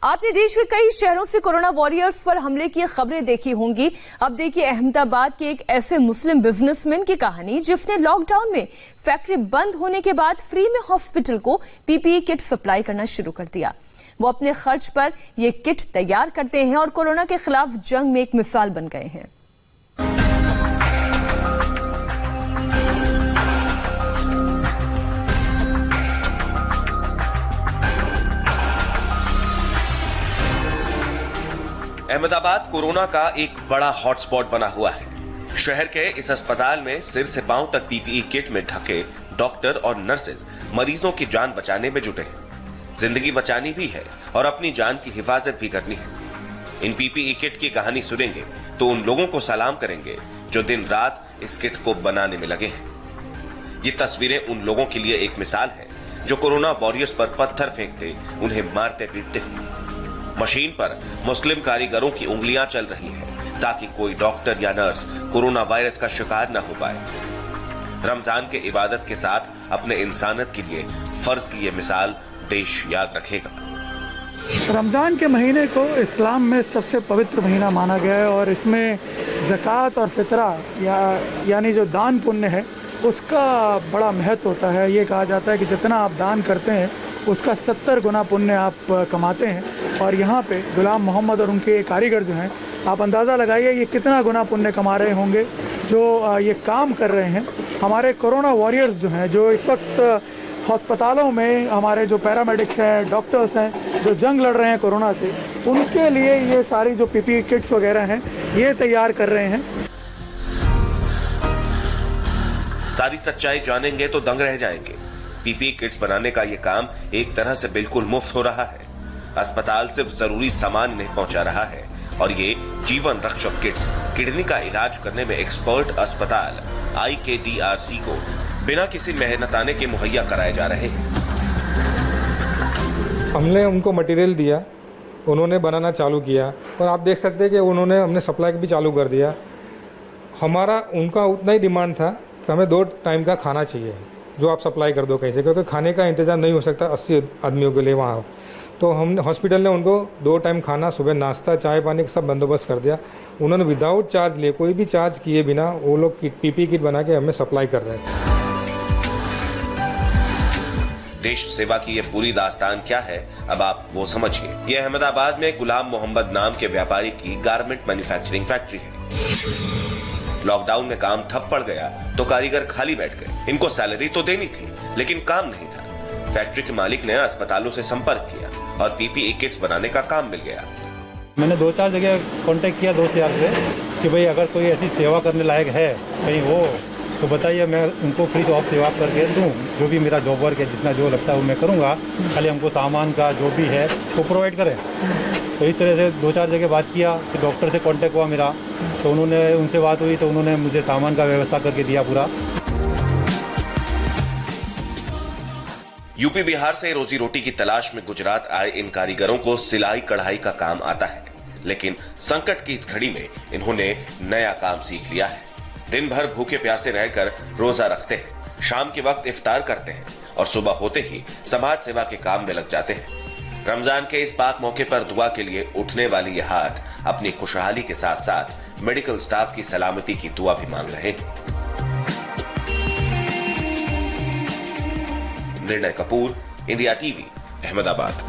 आपने देश के कई शहरों से कोरोना वॉरियर्स पर हमले की खबरें देखी होंगी। अब देखिए अहमदाबाद के एक ऐसे मुस्लिम बिजनेसमैन की कहानी जिसने लॉकडाउन में फैक्ट्री बंद होने के बाद फ्री में हॉस्पिटल को पीपीई किट सप्लाई करना शुरू कर दिया। वो अपने खर्च पर ये किट तैयार करते हैं और कोरोना के खिलाफ जंग में एक मिसाल बन गए हैं। अहमदाबाद कोरोना का एक बड़ा हॉटस्पॉट बना हुआ है। शहर के इस अस्पताल में सिर से पांव तक पीपीई किट में ढके डॉक्टर और नर्सेज मरीजों की जान बचाने में जुटे हैं। जिंदगी बचानी भी है और अपनी जान की हिफाजत भी करनी है। इन पीपीई किट की कहानी सुनेंगे तो उन लोगों को सलाम करेंगे जो दिन रात इस किट को बनाने में लगे हैं। ये तस्वीरें उन लोगों के लिए एक मिसाल है जो कोरोना वॉरियर्स पर पत्थर फेंकते, उन्हें मारते पीटते हैं। मशीन पर मुस्लिम कारीगरों की उंगलियां चल रही हैं ताकि कोई डॉक्टर या नर्स कोरोना वायरस का शिकार न हो पाए। रमजान के इबादत के साथ अपने इंसानियत के लिए फर्ज की ये मिसाल देश याद रखेगा। रमजान के महीने को इस्लाम में सबसे पवित्र महीना माना गया है और इसमें ज़कात और फितरा यानी जो दान पुण्य है उसका बड़ा महत्व होता है। ये कहा जाता है कि जितना आप दान करते हैं उसका 70 गुना पुण्य आप कमाते हैं। और यहाँ पे गुलाम मोहम्मद और उनके कारीगर जो हैं, आप अंदाज़ा लगाइए ये कितना गुना पुण्य कमा रहे होंगे जो ये काम कर रहे हैं। हमारे कोरोना वॉरियर्स जो हैं, जो इस वक्त अस्पतालों में हमारे जो पैरामेडिक्स हैं, डॉक्टर्स हैं, जो जंग लड़ रहे हैं कोरोना से, उनके लिए ये सारी जो पीपीई किट्स वगैरह हैं ये तैयार कर रहे हैं। सारी सच्चाई जानेंगे तो दंग रह जाएंगे। पीपीई किट्स बनाने का ये काम एक तरह से बिल्कुल मुफ्त हो रहा है। अस्पताल सिर्फ जरूरी सामान इन्हें पहुंचा रहा है और ये जीवन रक्षक किट्स किडनी का इलाज करने में एक्सपर्ट अस्पताल IKDRC को बिना किसी मेहनताने के मुहैया कराए जा रहे हैं। हमने उनको मटेरियल दिया, उन्होंने बनाना चालू किया और आप देख सकते हैं कि उन्होंने हमने सप्लाई भी चालू कर दिया। हमारा उनका उतना ही डिमांड था कि हमें 2 टाइम का खाना चाहिए जो आप सप्लाई कर दो कैसे, क्योंकि खाने का इंतजाम नहीं हो सकता 80 आदमियों के लिए वहाँ। तो हम हॉस्पिटल ने उनको 2 टाइम खाना, सुबह नाश्ता, चाय पानी का सब बंदोबस्त कर दिया। उन्होंने विदाउट चार्ज लिए, कोई भी चार्ज किए बिना वो लोग पीपीई किट बना के हमें सप्लाई कर रहे हैं। देश सेवा की ये पूरी दास्तान क्या है, अब आप वो समझिए। ये अहमदाबाद में गुलाम मोहम्मद नाम के व्यापारी की गारमेंट मैन्युफैक्चरिंग फैक्ट्री है। लॉकडाउन में काम ठप पड़ गया तो कारीगर खाली बैठ गए। इनको सैलरी तो देनी थी लेकिन काम नहीं था। फैक्ट्री के मालिक ने अस्पतालों से संपर्क किया और पीपीई किट्स बनाने का काम मिल गया। मैंने 2-4 जगह कांटेक्ट किया दोस्त यार से कि भाई अगर कोई ऐसी सेवा करने लायक है कहीं हो तो बताइए, मैं उनको फ्री ऑफ सेवा करके दूँ। जो भी मेरा जॉब वर्क है, जितना जो लगता है वो मैं करूँगा, खाली हमको सामान का जो भी है वो प्रोवाइड करें। तो इस तरह से 2-4 जगह बात किया, फिर डॉक्टर से कांटेक्ट हुआ मेरा, तो उनसे बात हुई तो उन्होंने मुझे सामान का व्यवस्था करके दिया पूरा। यूपी बिहार से रोजी रोटी की तलाश में गुजरात आए इन कारीगरों को सिलाई कढ़ाई का काम आता है, लेकिन संकट की इस घड़ी में इन्होंने नया काम सीख लिया है। दिन भर भूखे प्यासे रहकर रोजा रखते हैं, शाम के वक्त इफ्तार करते हैं और सुबह होते ही समाज सेवा के काम में लग जाते हैं। रमजान के इस पाक मौके पर दुआ के लिए उठने वाली ये हाथ अपनी खुशहाली के साथ साथ मेडिकल स्टाफ की सलामती की दुआ भी मांग रहे हैं। निर्णय कपूर, इंडिया टीवी, अहमदाबाद।